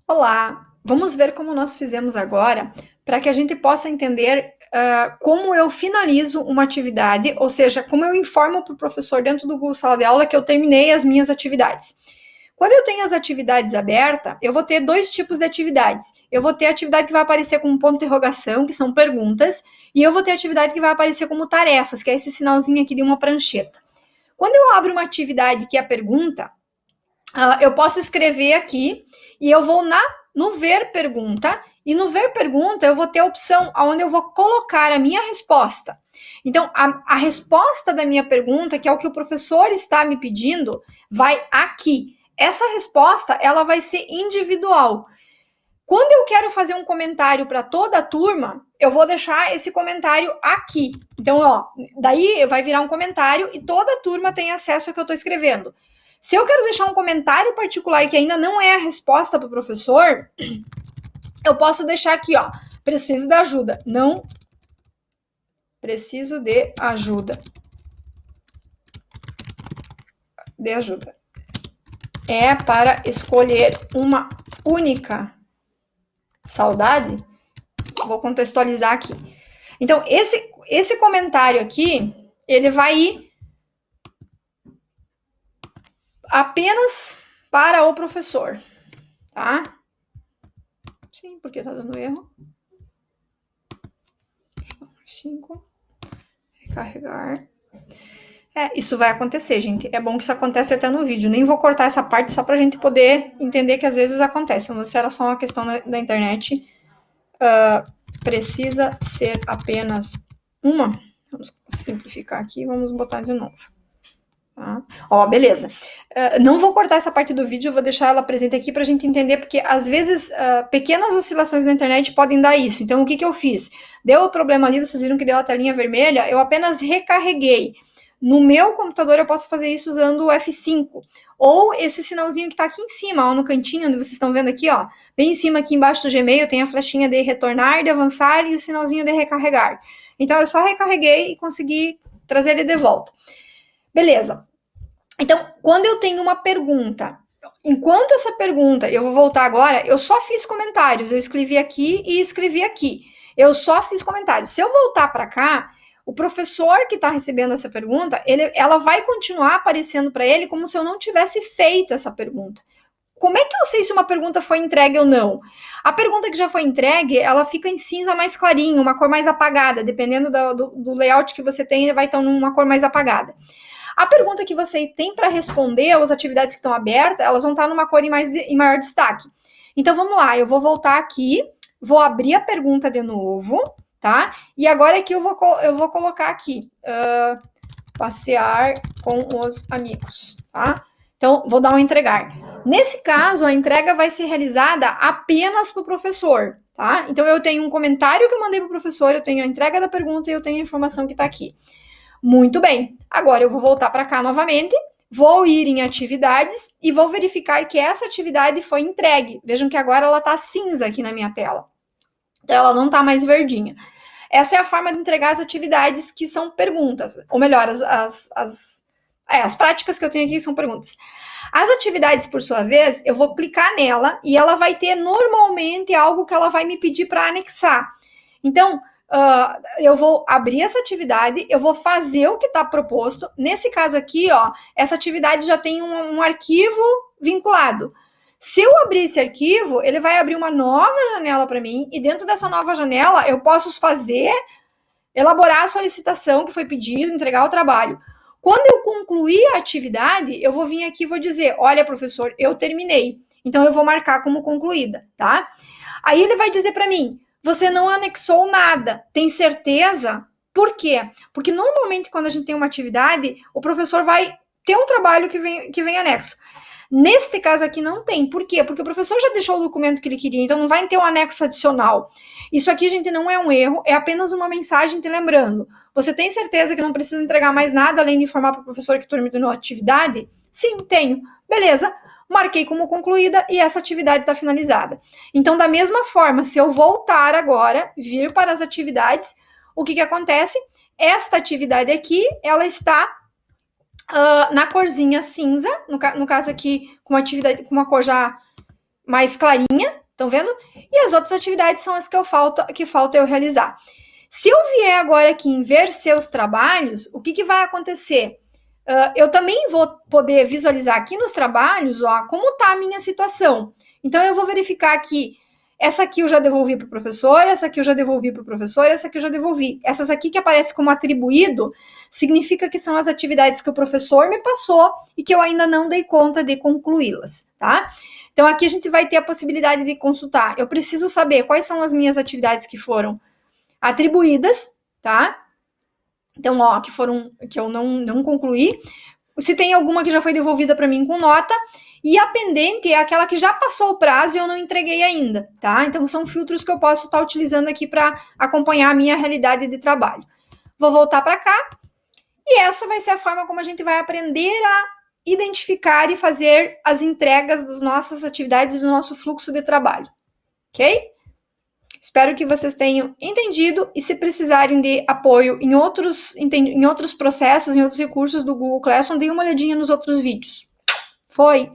Olá, vamos ver como nós fizemos agora para que a gente possa entender como eu finalizo uma atividade, ou seja, como eu informo para o professor dentro do Google Sala de Aula que eu terminei as minhas atividades. Quando eu tenho as atividades abertas, eu vou ter dois tipos de atividades. Eu vou ter a atividade que vai aparecer como ponto de interrogação, que são perguntas, e eu vou ter a atividade que vai aparecer como tarefas, que é esse sinalzinho aqui de uma prancheta. Quando eu abro uma atividade que é a pergunta, eu posso escrever aqui e eu vou no ver pergunta, e no ver pergunta eu vou ter a opção onde eu vou colocar a minha resposta. Então, a resposta da minha pergunta, que é o que o professor está me pedindo, vai aqui. Essa resposta, ela vai ser individual. Quando eu quero fazer um comentário para toda a turma, eu vou deixar esse comentário aqui. Então, ó, daí vai virar um comentário e toda a turma tem acesso ao que eu estou escrevendo. Se eu quero deixar um comentário particular que ainda não é a resposta para o professor, eu posso deixar aqui, ó, preciso de ajuda. Não preciso de ajuda. De ajuda. É para escolher uma única saudade? Vou contextualizar aqui. Então, esse comentário aqui, ele vai ir apenas para o professor, tá? Sim, porque tá dando erro. 5. Recarregar. Isso vai acontecer, gente. É bom que isso aconteça até no vídeo. Nem vou cortar essa parte só pra gente poder entender que às vezes acontece. Mas se era só uma questão da internet, precisa ser apenas uma. Vamos simplificar aqui e vamos botar de novo. Tá? Ó, beleza. Não vou cortar essa parte do vídeo, eu vou deixar ela presente aqui pra gente entender, porque às vezes pequenas oscilações na internet podem dar isso. Então, o que eu fiz? Deu o problema ali, vocês viram que deu a telinha vermelha, eu apenas recarreguei. No meu computador eu posso fazer isso usando o F5. Ou esse sinalzinho que tá aqui em cima, ó, no cantinho, onde vocês estão vendo aqui, ó. Bem em cima, aqui embaixo do Gmail, tem a flechinha de retornar, de avançar e o sinalzinho de recarregar. Então, eu só recarreguei e consegui trazer ele de volta. Beleza. Então, quando eu tenho uma pergunta, enquanto essa pergunta, eu vou voltar agora, eu só fiz comentários, eu escrevi aqui e escrevi aqui. Eu só fiz comentários. Se eu voltar para cá, o professor que está recebendo essa pergunta, ela vai continuar aparecendo para ele como se eu não tivesse feito essa pergunta. Como é que eu sei se uma pergunta foi entregue ou não? A pergunta que já foi entregue, ela fica em cinza mais clarinho, uma cor mais apagada, dependendo do layout que você tem, ele vai estar numa cor mais apagada. A pergunta que você tem para responder, as atividades que estão abertas, elas vão estar numa cor em maior destaque. Então, vamos lá, eu vou voltar aqui, vou abrir a pergunta de novo, tá? E agora aqui eu vou colocar aqui, passear com os amigos, tá? Então, vou dar um entregar. Nesse caso, a entrega vai ser realizada apenas para o professor, tá? Então, eu tenho um comentário que eu mandei para o professor, eu tenho a entrega da pergunta e eu tenho a informação que está aqui. Muito bem. Agora eu vou voltar para cá novamente, vou ir em atividades e vou verificar que essa atividade foi entregue. Vejam que agora ela está cinza aqui na minha tela. Então ela não está mais verdinha. Essa é a forma de entregar as atividades que são perguntas, ou melhor, as práticas que eu tenho aqui são perguntas. As atividades, por sua vez, eu vou clicar nela e ela vai ter normalmente algo que ela vai me pedir para anexar. Então, eu vou abrir essa atividade, eu vou fazer o que está proposto. Nesse caso aqui, ó, essa atividade já tem um arquivo vinculado. Se eu abrir esse arquivo, ele vai abrir uma nova janela para mim, e dentro dessa nova janela eu posso elaborar a solicitação que foi pedido, entregar o trabalho. Quando eu concluir a atividade, eu vou vir aqui e vou dizer, olha, professor, eu terminei. Então, eu vou marcar como concluída, tá? Aí ele vai dizer para mim, você não anexou nada, tem certeza? Por quê? Porque normalmente quando a gente tem uma atividade, o professor vai ter um trabalho que vem anexo. Neste caso aqui não tem. Por quê? Porque o professor já deixou o documento que ele queria, então não vai ter um anexo adicional. Isso aqui, gente, não é um erro, é apenas uma mensagem te lembrando. Você tem certeza que não precisa entregar mais nada além de informar para o professor que terminou a atividade? Sim, tenho. Beleza. Marquei como concluída e essa atividade está finalizada. Então, da mesma forma, se eu voltar agora, vir para as atividades, o que acontece? Esta atividade aqui, ela está na corzinha cinza, no caso aqui, com uma cor já mais clarinha, estão vendo? E as outras atividades são as que falta eu realizar. Se eu vier agora aqui em ver seus trabalhos, o que vai acontecer? Eu também vou poder visualizar aqui nos trabalhos, ó, como está a minha situação. Então, eu vou verificar aqui, essa aqui eu já devolvi para o professor, essa aqui eu já devolvi para o professor, essa aqui eu já devolvi. Essas aqui que aparecem como atribuído, significa que são as atividades que o professor me passou e que eu ainda não dei conta de concluí-las, tá? Então, aqui a gente vai ter a possibilidade de consultar. Eu preciso saber quais são as minhas atividades que foram atribuídas, tá? Então, ó, que eu não concluí. Se tem alguma que já foi devolvida para mim com nota, e a pendente é aquela que já passou o prazo e eu não entreguei ainda, tá? Então, são filtros que eu posso estar utilizando aqui para acompanhar a minha realidade de trabalho. Vou voltar para cá, e essa vai ser a forma como a gente vai aprender a identificar e fazer as entregas das nossas atividades do nosso fluxo de trabalho, ok? Espero que vocês tenham entendido e se precisarem de apoio em outros processos, em outros recursos do Google Classroom, deem uma olhadinha nos outros vídeos. Foi!